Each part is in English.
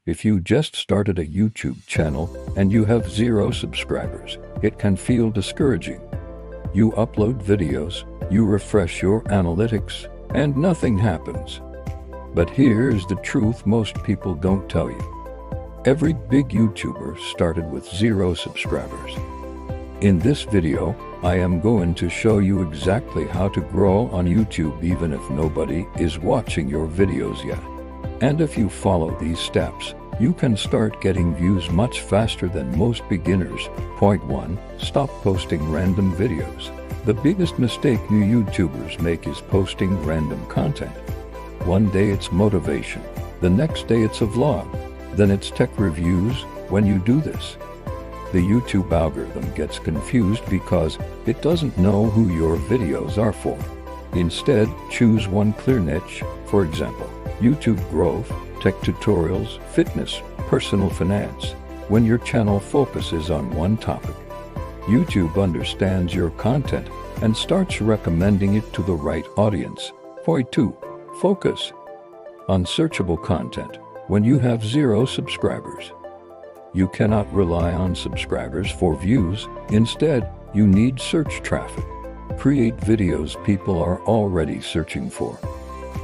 If you just started a YouTube channel and you have 0 subscribers, it can feel discouraging. You upload videos, you refresh your analytics, and nothing happens. But here's the truth most people don't tell you. Every big YouTuber started with 0 subscribers. In this video, I am going to show you exactly how to grow on YouTube even if nobody is watching your videos yet. And if you follow these steps, you can start getting views much faster than most beginners. Point 1. Stop posting random videos. The biggest mistake new YouTubers make is posting random content. One day it's motivation, the next day it's a vlog, then it's tech reviews. When you do this, the YouTube algorithm gets confused because it doesn't know who your videos are for. Instead, choose one clear niche, for example, YouTube growth, tech tutorials, fitness, personal finance. When your channel focuses on one topic, YouTube understands your content and starts recommending it to the right audience. Point 2. Focus on searchable content. When you have 0 subscribers, you cannot rely on subscribers for views. Instead, you need search traffic. Create videos people are already searching for.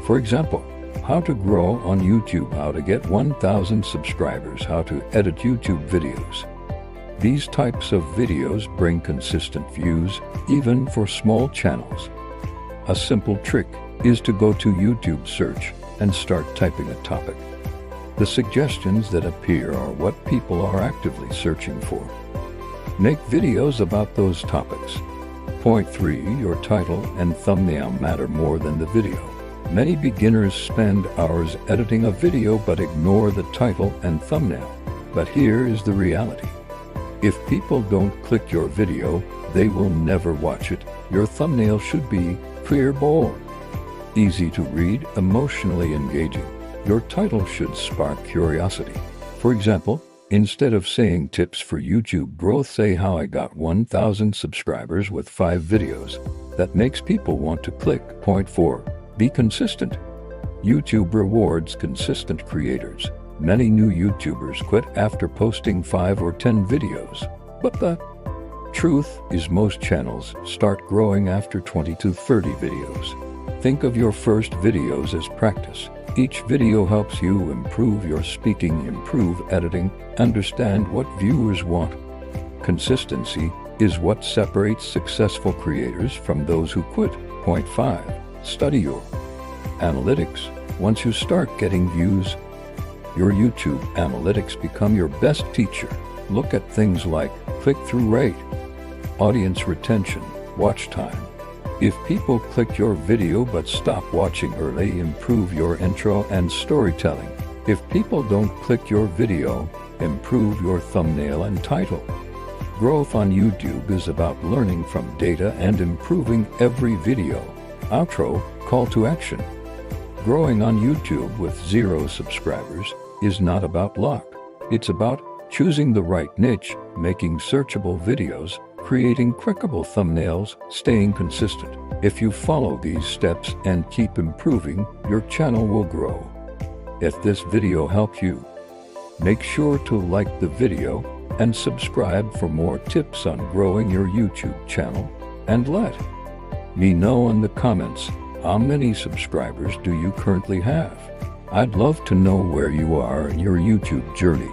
For example, how to grow on YouTube, how to get 1,000 subscribers, how to edit YouTube videos. These types of videos bring consistent views, even for small channels. A simple trick is to go to YouTube search and start typing a topic. The suggestions that appear are what people are actively searching for. Make videos about those topics. Point 3. Your title and thumbnail matter more than the video. Many beginners spend hours editing a video but ignore the title and thumbnail. But here is the reality. If people don't click your video, they will never watch it. Your thumbnail should be clear, bold, easy to read, emotionally engaging. Your title should spark curiosity. For example, instead of saying tips for YouTube growth, say how I got 1,000 subscribers with 5 videos. That makes people want to click. Point 4. Be consistent. YouTube rewards consistent creators. Many new YouTubers quit after posting 5 or 10 videos. But the truth is most channels start growing after 20 to 30 videos. Think of your first videos as practice. Each video helps you improve your speaking, improve editing, understand what viewers want. Consistency is what separates successful creators from those who quit. Point 5. Study your analytics. Once you start getting views, your YouTube analytics become your best teacher. Look at things like click-through rate, audience retention, watch time. If people click your video but stop watching early, improve your intro and storytelling. If people don't click your video, improve your thumbnail and title. Growth on YouTube is about learning from data and improving every video. Outro, call to action. Growing on YouTube with 0 subscribers is not about luck. It's about choosing the right niche, making searchable videos, creating clickable thumbnails, staying consistent. If you follow these steps and keep improving, your channel will grow. If this video helped you, make sure to like the video and subscribe for more tips on growing your YouTube channel. And let me know in the comments, how many subscribers do you currently have? I'd love to know where you are in your YouTube journey.